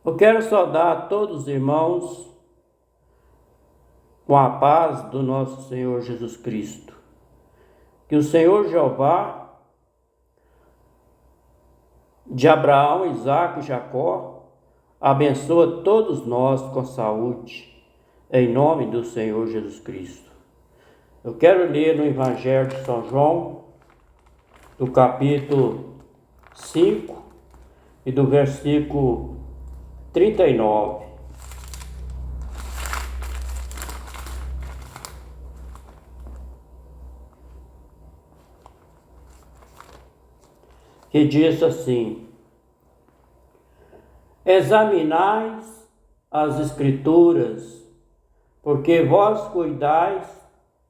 Eu quero saudar a todos os irmãos com a paz do nosso Senhor Jesus Cristo. Que o Senhor Jeová, de Abraão, Isaque e Jacó, abençoa todos nós com saúde, em nome do Senhor Jesus Cristo. Eu quero ler no Evangelho de São João, do capítulo 5 e do versículo 39. Que diz assim: examinais as Escrituras, porque vós cuidais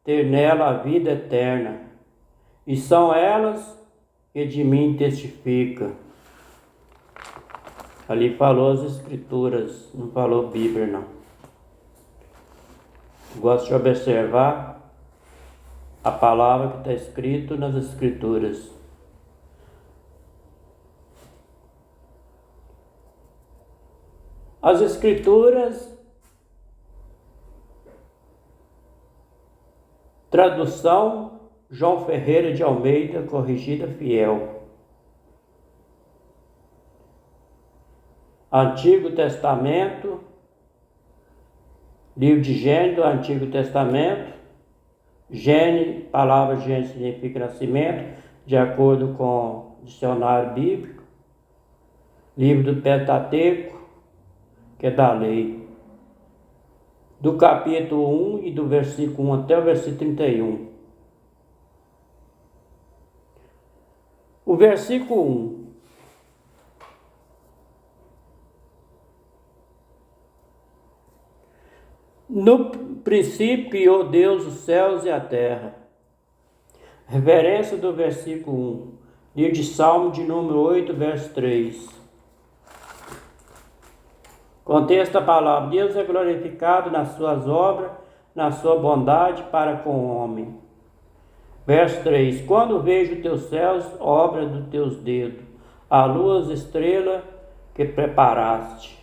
ter nela a vida eterna, e são elas que de mim testificam. Ali falou as Escrituras, não falou Bíblia, não. Gosto de observar a palavra que está escrito nas Escrituras. As Escrituras, tradução João Ferreira de Almeida, corrigida fiel. Antigo Testamento, livro de Gênesis do Antigo Testamento. Gênesis, palavra Gênesis significa nascimento, de acordo com o dicionário bíblico. Livro do Pentateuco, que é da lei. Do capítulo 1 e do versículo 1 até o versículo 31. O versículo 1. No princípio criou Deus os céus e a terra. Referência do versículo 1. Livro de Salmo de número 8, verso 3. Contexto da palavra: Deus é glorificado nas suas obras, na sua bondade para com o homem. Verso 3. Quando vejo teus céus, obra dos teus dedos, a lua, as estrelas que preparaste.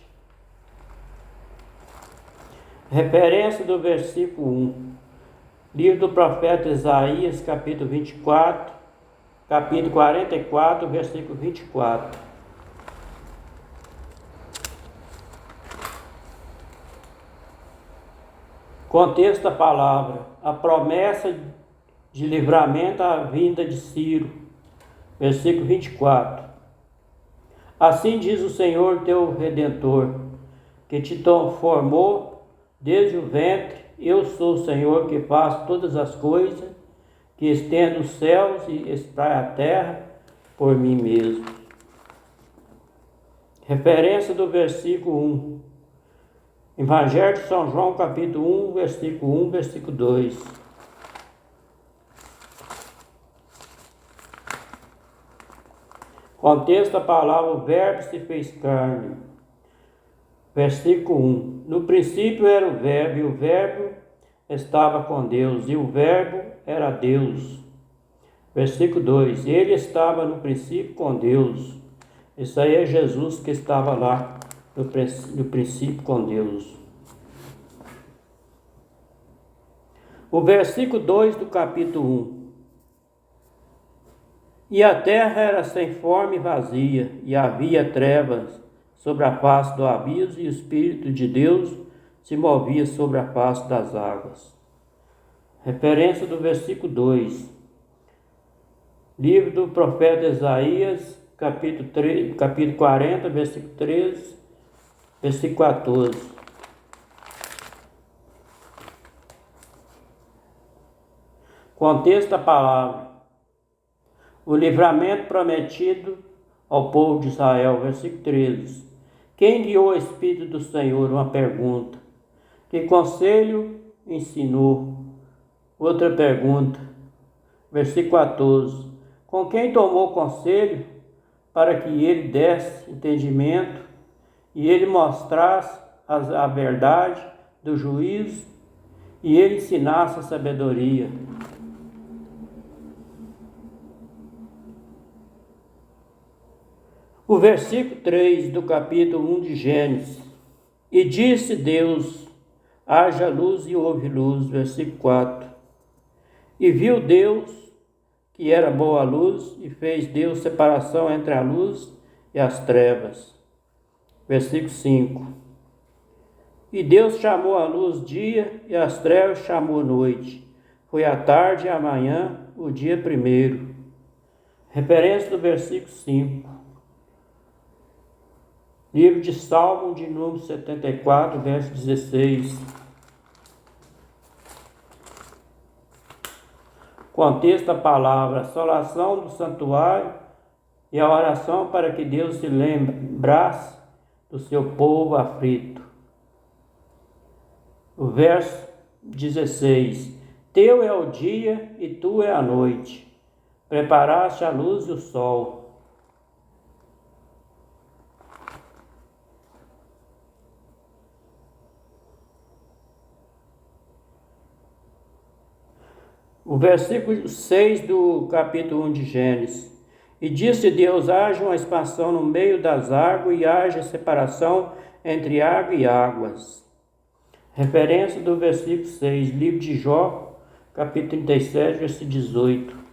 Referência do versículo 1. Livro do profeta Isaías, capítulo 24, capítulo 44, versículo 24. Contexto da palavra: a promessa de livramento à vinda de Ciro. Versículo 24. Assim diz o Senhor teu Redentor, que te formou desde o ventre. Eu sou o Senhor que faço todas as coisas, que estendo os céus e espraio a terra por mim mesmo. Referência do versículo 1. Evangelho de São João, capítulo 1, versículo 1, versículo 2. Contexto da palavra: o Verbo se fez carne. Versículo 1. No princípio era o Verbo, e o Verbo estava com Deus, e o Verbo era Deus. Versículo 2. Ele estava no princípio com Deus. Isso aí é Jesus que estava lá no princípio com Deus. O versículo 2 do capítulo 1. E a terra era sem forma e vazia, e havia trevas sobre a face do abismo, e o Espírito de Deus se movia sobre a face das águas. Referência do versículo 2. Livro do profeta Isaías, capítulo 40, versículo 13, versículo 14. Contexto da palavra: o livramento prometido ao povo de Israel. Versículo 13. Quem guiou o Espírito do Senhor? Uma pergunta. Que conselho ensinou? Outra pergunta. Versículo 14. Com quem tomou conselho para que ele desse entendimento e ele mostrasse a verdade do juízo e ele ensinasse a sabedoria? O versículo 3 do capítulo 1 de Gênesis. E disse Deus, haja luz e houve luz. Versículo 4. E viu Deus que era boa a luz, e fez Deus separação entre a luz e as trevas. Versículo 5. E Deus chamou a luz dia, e as trevas chamou noite. Foi a tarde e a manhã, o dia primeiro. Referência do versículo 5. Livro de Salmo de número 74, verso 16. Contexto da palavra, a assolação do santuário e a oração para que Deus se lembrasse do seu povo aflito. O verso 16. Teu é o dia e tu é a noite. Preparaste a luz e o sol. O versículo 6 do capítulo 1 de Gênesis. E disse Deus, haja uma expansão no meio das águas e haja separação entre água e águas. Referência do versículo 6, livro de Jó, capítulo 37, versículo 18.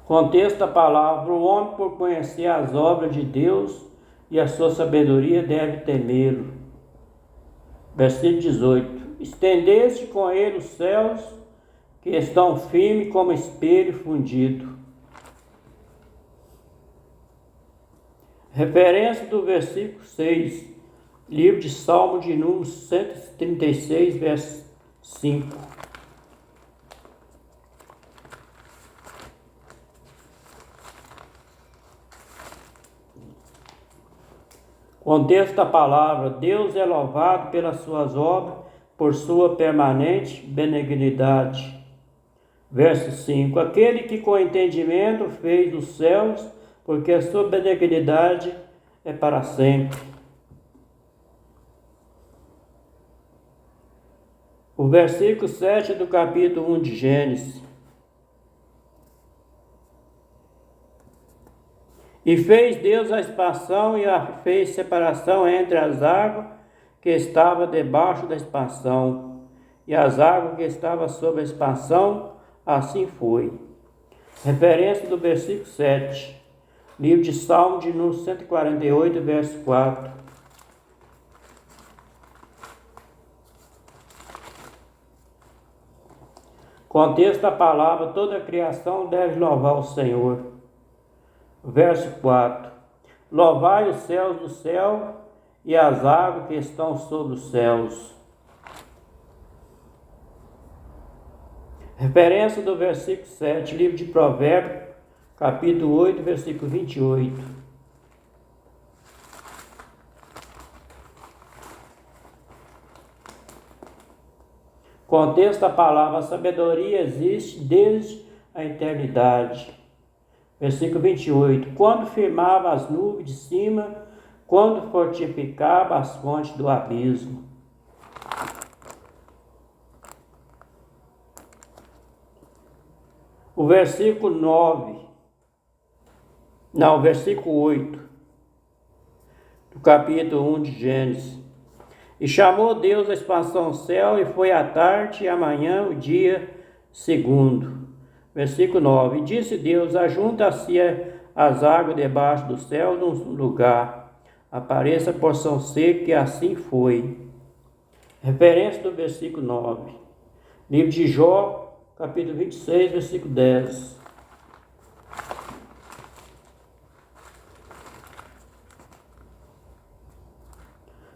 Contexto da palavra, o homem por conhecer as obras de Deus e a sua sabedoria deve temê-lo. Versículo 18. Estendeste com ele os céus, que estão firmes como espelho fundido. Referência do versículo 6, livro de Salmo de número 136, verso 5. Contexto da palavra, Deus é louvado pelas suas obras, por sua permanente benignidade. Verso 5. Aquele que com entendimento fez os céus, porque a sua benignidade é para sempre. O versículo 7 do capítulo 1 de Gênesis. E fez Deus a expansão e fez separação entre as águas que estavam debaixo da expansão e as águas que estavam sob a expansão, assim foi. Referência do versículo 7, livro de Salmo de número 148, verso 4. Contexto da palavra, toda a criação deve louvar o Senhor. Verso 4. Louvai os céus do céu e as águas que estão sobre os céus. Referência do versículo 7, livro de Provérbios, capítulo 8, versículo 28. Contexto da palavra, a sabedoria existe desde a eternidade. Versículo 28. Quando firmava as nuvens de cima, quando fortificava as fontes do abismo. O versículo 8 do capítulo 1 de Gênesis. E chamou Deus a expansão do céu, e foi a tarde e a manhã o dia segundo. Versículo 9. E disse Deus, ajunta-se as águas debaixo do céu num lugar, apareça a porção seca, e assim foi. Referência do versículo 9. Livro de Jó, capítulo 26, versículo 10.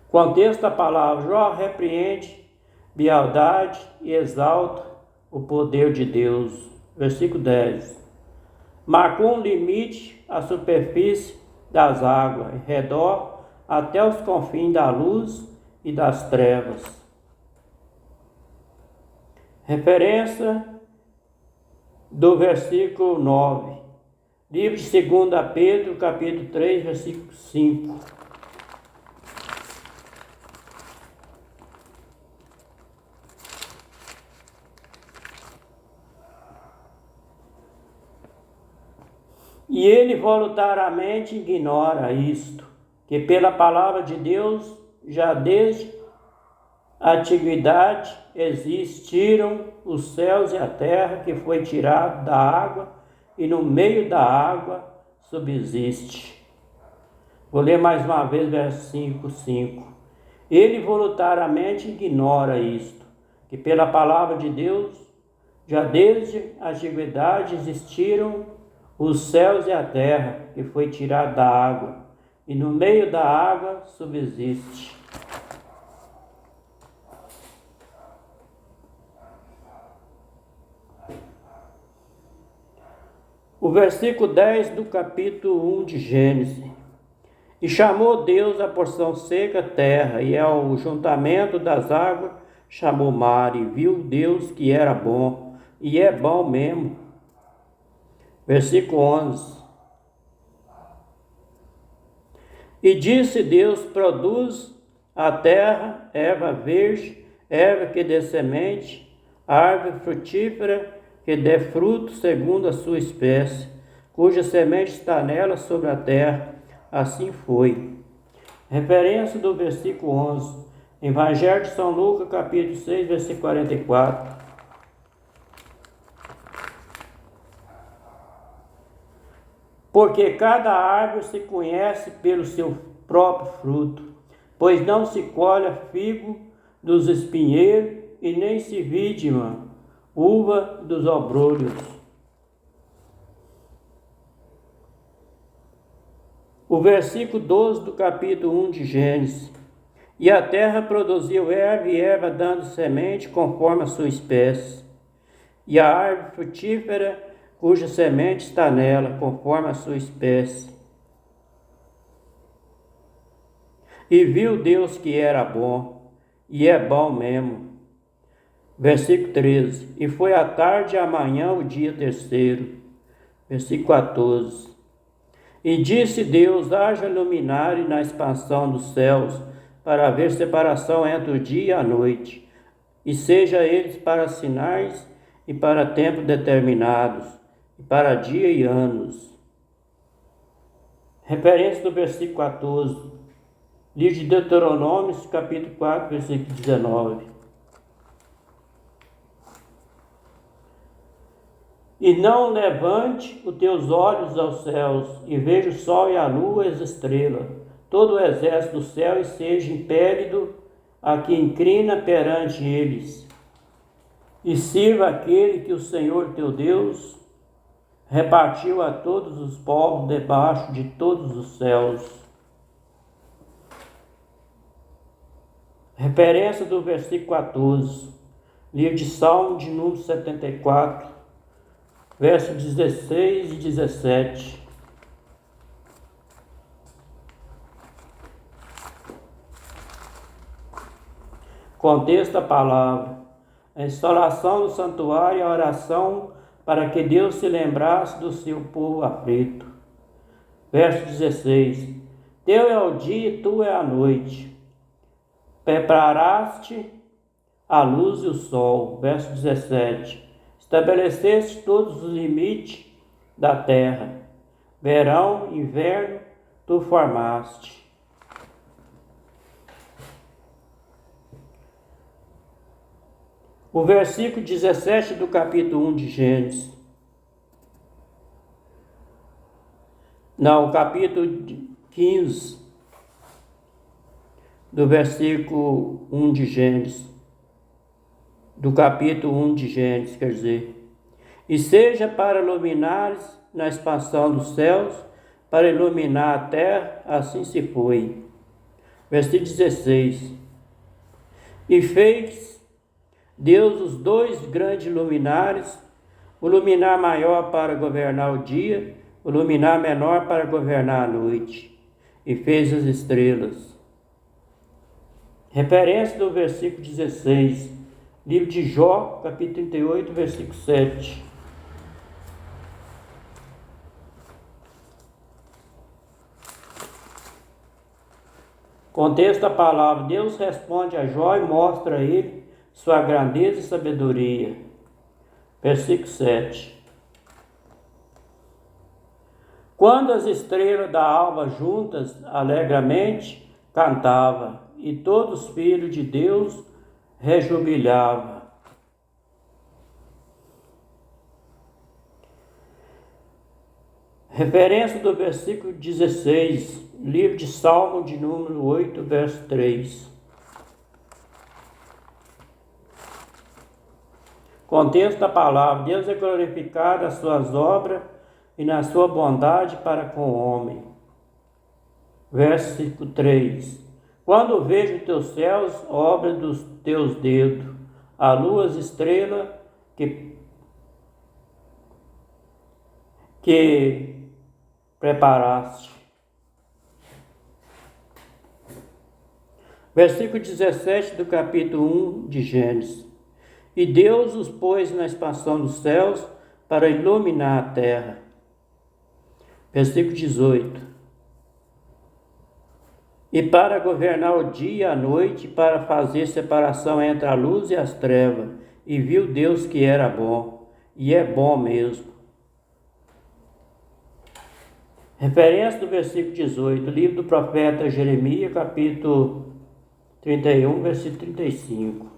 Contexto da palavra, Jó repreende beldade e exalta o poder de Deus. Versículo 10. Marcou um limite à superfície das águas, em redor até os confins da luz e das trevas. Referência do versículo 9. Livro de 2 Pedro, capítulo 3, versículo 5. E ele voluntariamente ignora isto, que pela palavra de Deus, já desde a antiguidade, existiram os céus e a terra, que foi tirado da água, e no meio da água subsiste. Vou ler mais uma vez, verso 5. Ele voluntariamente ignora isto, que pela palavra de Deus, já desde a antiguidade existiram os céus e a terra, que foi tirado da água, e no meio da água subsiste. O versículo 10 do capítulo 1 de Gênesis. E chamou Deus a porção seca terra, e ao juntamento das águas chamou mar, e viu Deus que era bom, e é bom mesmo. Versículo 11. E disse Deus: produz a terra erva verde, erva que dê semente, árvore frutífera que dê fruto segundo a sua espécie, cuja semente está nela sobre a terra. Assim foi. Referência do versículo 11. Evangelho de São Lucas, capítulo 6, versículo 44. Porque cada árvore se conhece pelo seu próprio fruto, pois não se colhe figo dos espinheiros, e nem se vidima uva dos obrolhos. O versículo 12 do capítulo 1 de Gênesis. E a terra produziu erva, e erva dando semente conforme a sua espécie, e a árvore frutífera, cuja semente está nela, conforme a sua espécie. E viu Deus que era bom, e é bom mesmo. Versículo 13. E foi a tarde e a manhã o dia terceiro. Versículo 14. E disse Deus: haja luminária na expansão dos céus, para haver separação entre o dia e a noite, e seja eles para sinais e para tempos determinados, e para dia e anos. Referência do versículo 14, livro de Deuteronômio, capítulo 4, versículo 19. E não levante os teus olhos aos céus, e veja o sol e a lua e as estrelas, todo o exército do céu, e seja impélido a que inclina perante eles. E sirva aquele que o Senhor teu Deus repartiu a todos os povos debaixo de todos os céus. Referência do versículo 14, livro de Salmo de número 74, versos 16 e 17. Contexto da palavra. A instalação do santuário e a oração para que Deus se lembrasse do seu povo aflito. Verso 16. Teu é o dia e tu é a noite. Preparaste a luz e o sol. Verso 17. Estabeleceste todos os limites da terra. Verão, inverno, tu formaste. O versículo 17 do capítulo 1 de Gênesis. Não, o capítulo 15 do versículo 1 de Gênesis. Do capítulo 1 de Gênesis, quer dizer. E seja para luminares na expansão dos céus, para iluminar a terra, assim se foi. Versículo 16. E fez Deus os dois grandes luminares, o luminar maior para governar o dia, o luminar menor para governar a noite, e fez as estrelas. Referência do versículo 16, livro de Jó, capítulo 38, versículo 7. Contexto da palavra. Deus responde a Jó e mostra a ele sua grandeza e sabedoria. Versículo 7. Quando as estrelas da alva juntas alegremente cantava, e todos os filhos de Deus rejubilhavam. Referência do versículo 16, livro de Salmo de número 8, verso 3. Contexto da palavra: Deus é glorificado nas suas obras e na sua bondade para com o homem. Versículo 3. Quando vejo teus céus, obra dos teus dedos, a lua, as estrelas que preparaste. Versículo 17 do capítulo 1 de Gênesis. E Deus os pôs na expansão dos céus para iluminar a terra. Versículo 18. E para governar o dia e a noite, para fazer separação entre a luz e as trevas. E viu Deus que era bom, e é bom mesmo. Referência do versículo 18, livro do profeta Jeremias, capítulo 31, versículo 35.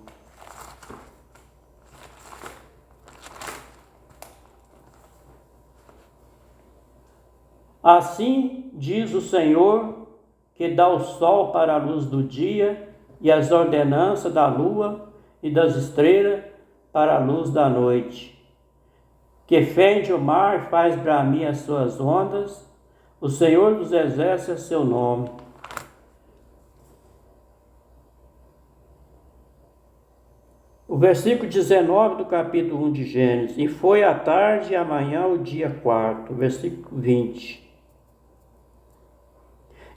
Assim diz o Senhor, que dá o sol para a luz do dia e as ordenanças da lua e das estrelas para a luz da noite, que fende o mar e faz bramir as suas ondas. O Senhor dos exércitos é seu nome. O versículo 19 do capítulo 1 de Gênesis. E foi a tarde e amanhã o dia quarto. Versículo 20.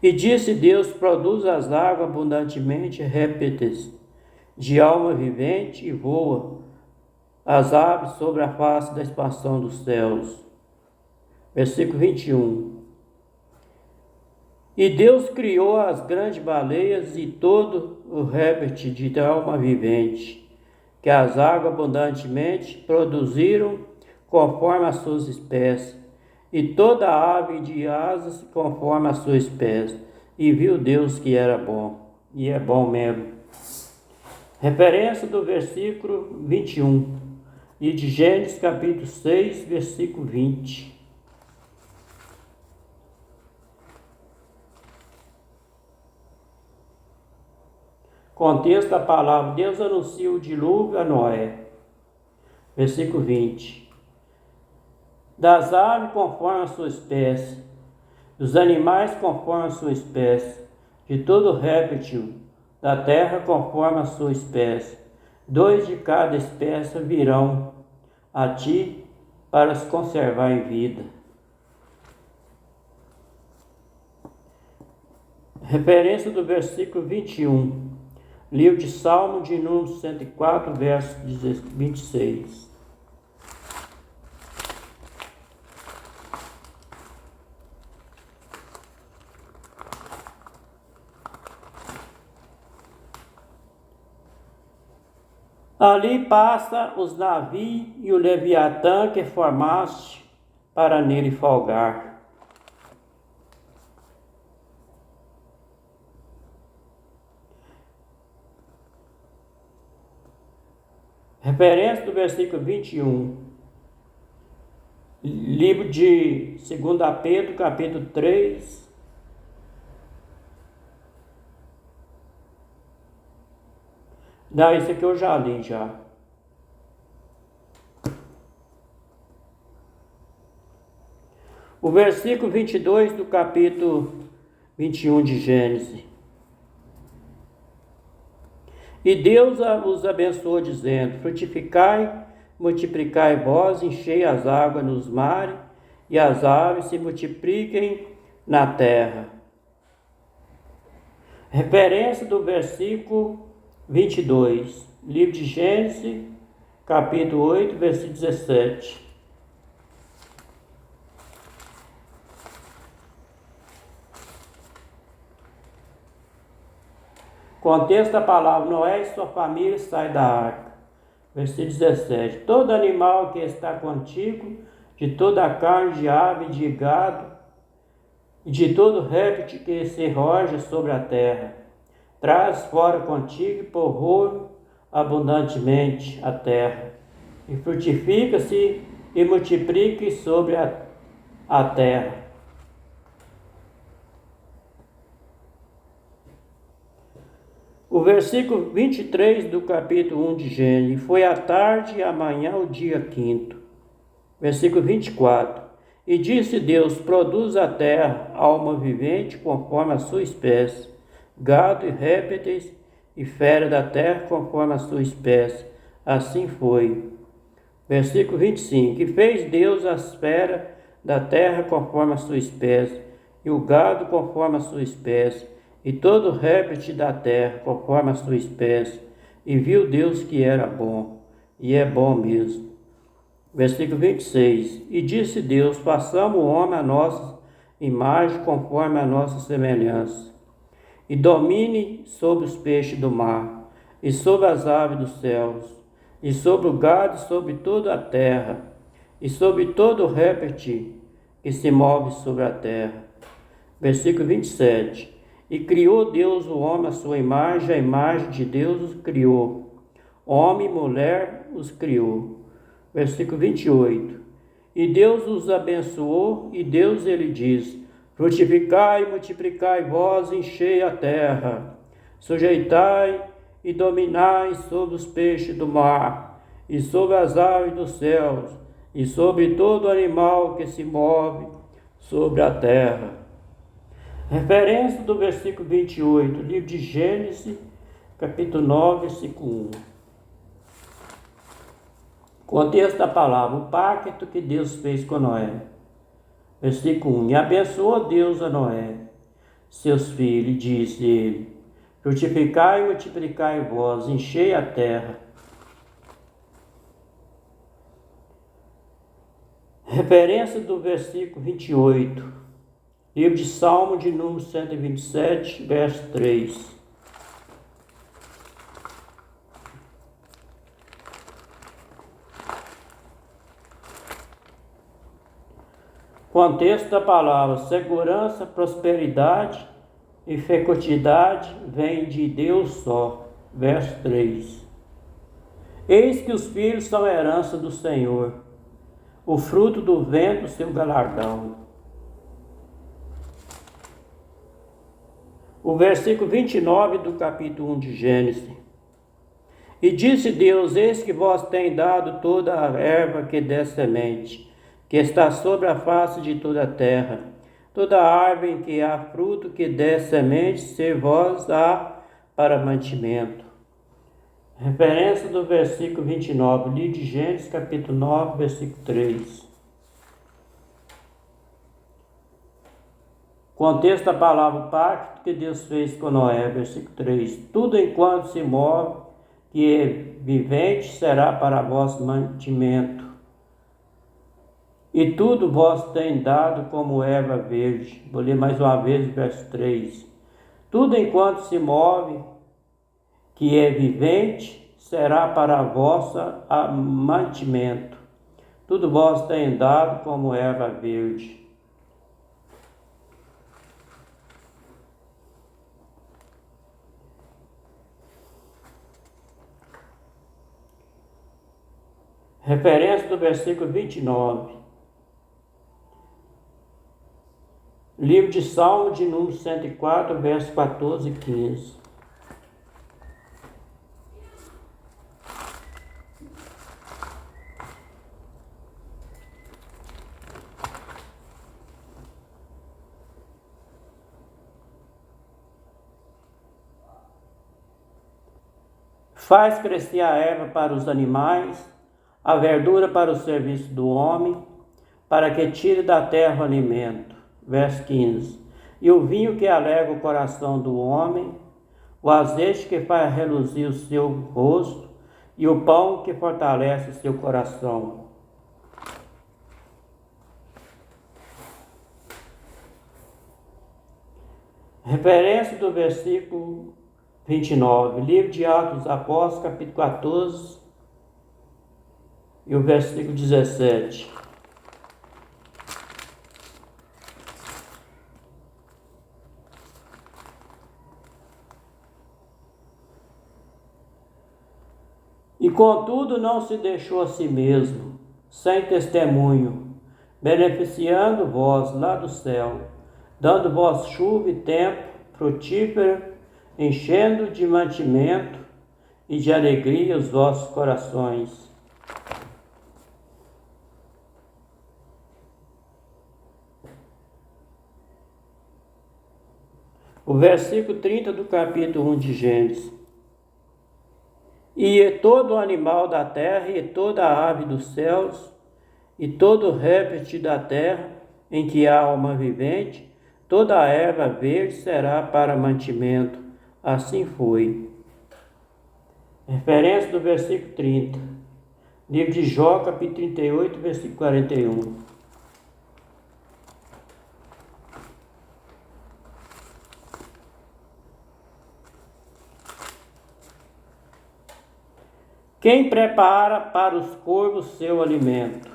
E disse Deus: produz as águas abundantemente répteis de alma vivente e voa as aves sobre a face da expansão dos céus. Versículo 21. E Deus criou as grandes baleias e todo o réptil de alma vivente, que as águas abundantemente produziram conforme as suas espécies, e toda ave de asas conforme a sua espécie. E viu Deus que era bom, e é bom mesmo. Referência do versículo 21, e de Gênesis capítulo 6, versículo 20. Contexto da palavra: Deus anuncia o dilúvio a Noé. Versículo 20. Das aves conforme a sua espécie, dos animais conforme a sua espécie, de todo réptil da terra conforme a sua espécie. 2 de cada espécie virão a ti para se conservar em vida. Referência do versículo 21. Livro de Salmo de número 104, verso 26. Ali passa os navios e o Leviatã que formaste para nele folgar. Referência do versículo 21. Livro de 2 Pedro, capítulo 3. Não, esse aqui eu já li já. O versículo 22 do capítulo 21 de Gênesis. E Deus os abençoou, dizendo: frutificai, multiplicai vós, enchei as águas nos mares, e as aves se multipliquem na terra. Referência do versículo 22, livro de Gênesis, capítulo 8, versículo 17. Contexto da palavra: Noé e sua família saem da arca. Versículo 17. Todo animal que está contigo, de toda a carne de ave e de gado, e de todo réptil que se roja sobre a terra. Traz fora contigo e povoa abundantemente a terra, e frutifica-se e multiplique sobre a terra. O versículo 23 do capítulo 1 de Gênesis. Foi a tarde e amanhã o dia quinto. Versículo 24. E disse Deus: produz a terra alma vivente conforme a sua espécie, gado e répteis e fera da terra conforme a sua espécie. Assim foi. Versículo 25. E fez Deus as feras da terra conforme a sua espécie, e o gado conforme a sua espécie, e todo réptil da terra conforme a sua espécie. E viu Deus que era bom, e é bom mesmo. Versículo 26. E disse Deus: façamos o homem a nossa imagem conforme a nossa semelhança, e domine sobre os peixes do mar, e sobre as aves dos céus, e sobre o gado, e sobre toda a terra, e sobre todo réptil que se move sobre a terra. Versículo 27. E criou Deus o homem à sua imagem, a imagem de Deus os criou. Homem e mulher os criou. Versículo 28. E Deus os abençoou, e Deus ele diz: frutificai e multiplicai vós, enchei a terra, sujeitai e dominai sobre os peixes do mar, e sobre as aves dos céus, e sobre todo animal que se move sobre a terra. Referência do versículo 28, livro de Gênesis, capítulo 9, versículo 1. Contexto da palavra: o pacto que Deus fez com Noé. Versículo 1. E abençoou Deus a Noé, seus filhos, e disse ele: frutificai e multiplicai vós, enchei a terra. Referência do versículo 28. Livro de Salmo de número 127, verso 3. Contexto da palavra: segurança, prosperidade e fecundidade vem de Deus só. Verso 3. Eis que os filhos são herança do Senhor, o fruto do vento seu galardão. O versículo 29 do capítulo 1 de Gênesis. E disse Deus: eis que vós tem dado toda a erva que dê semente, que está sobre a face de toda a terra. Toda árvore em que há fruto que dê semente, ser vós há para mantimento. Referência do versículo 29, livro de Gênesis, capítulo 9, versículo 3. Contexto da palavra: o pacto que Deus fez com Noé, versículo 3. Tudo enquanto se move, que é vivente, será para vosso mantimento. E tudo vós tem dado como erva verde. Vou ler mais uma vez o verso 3. Tudo enquanto se move, que é vivente, será para vosso mantimento. Tudo vós tem dado como erva verde. Referência do versículo 29. Livro de Salmo de número 104, versos 14 e 15. Faz crescer a erva para os animais, a verdura para o serviço do homem, para que tire da terra o alimento. Verso 15. E o vinho que alegra o coração do homem, o azeite que faz reluzir o seu rosto, e o pão que fortalece o seu coração. Referência do versículo 29, livro de Atos dos Apóstolos, capítulo 14, e o versículo 17. E contudo não se deixou a si mesmo, sem testemunho, beneficiando vós lá do céu, dando vós chuva e tempo frutífero, enchendo de mantimento e de alegria os vossos corações. O versículo 30 do capítulo 1 de Gênesis. E todo animal da terra, e toda ave dos céus, e todo réptil da terra, em que há alma vivente, toda a erva verde será para mantimento. Assim foi. Referência do versículo 30. Livro de Jó, capítulo 38, versículo 41. Quem prepara para os corvos seu alimento?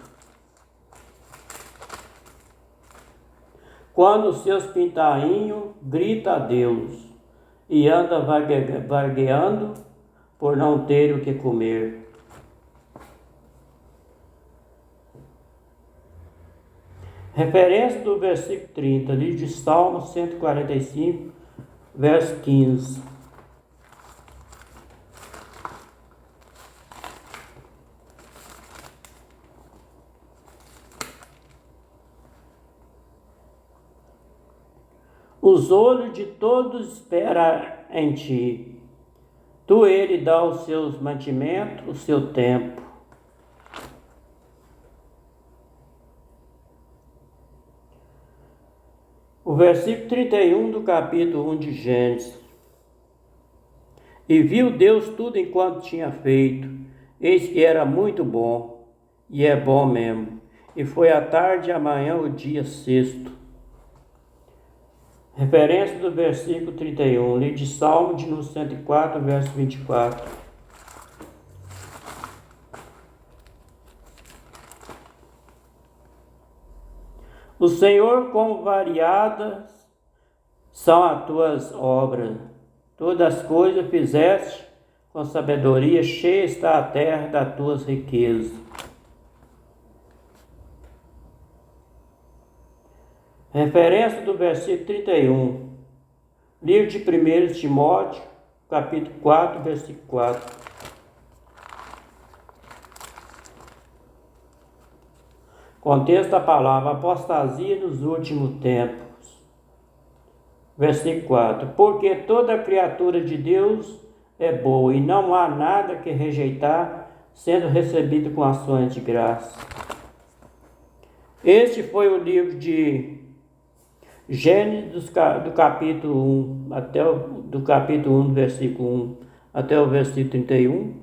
Quando os seus pintainhos grita a Deus e anda vagueando por não ter o que comer. Referência do versículo 30, livro de Salmo 145, verso 15. Os olhos de todos esperam em ti. Tu ele dá os seus mantimentos, o seu tempo. O versículo 31 do capítulo 1 de Gênesis. E viu Deus tudo enquanto tinha feito, eis que era muito bom, e é bom mesmo. E foi a tarde e amanhã o dia sexto. Referência do versículo 31, livro de Salmo de número 104, verso 24. O Senhor, quão variadas são as tuas obras, todas as coisas fizeste com sabedoria, cheia está a terra das tuas riquezas. Referência do versículo 31, livro de 1 Timóteo, capítulo 4, versículo 4. Contexto da palavra: apostasia nos últimos tempos. Versículo 4. Porque toda criatura de Deus é boa, e não há nada que rejeitar, sendo recebido com ações de graça. Este foi o livro de Gênesis do capítulo 1, do capítulo 1, do versículo 1 até o versículo 31.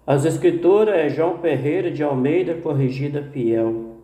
As escrituras é João Ferreira de Almeida, corrigida fiel.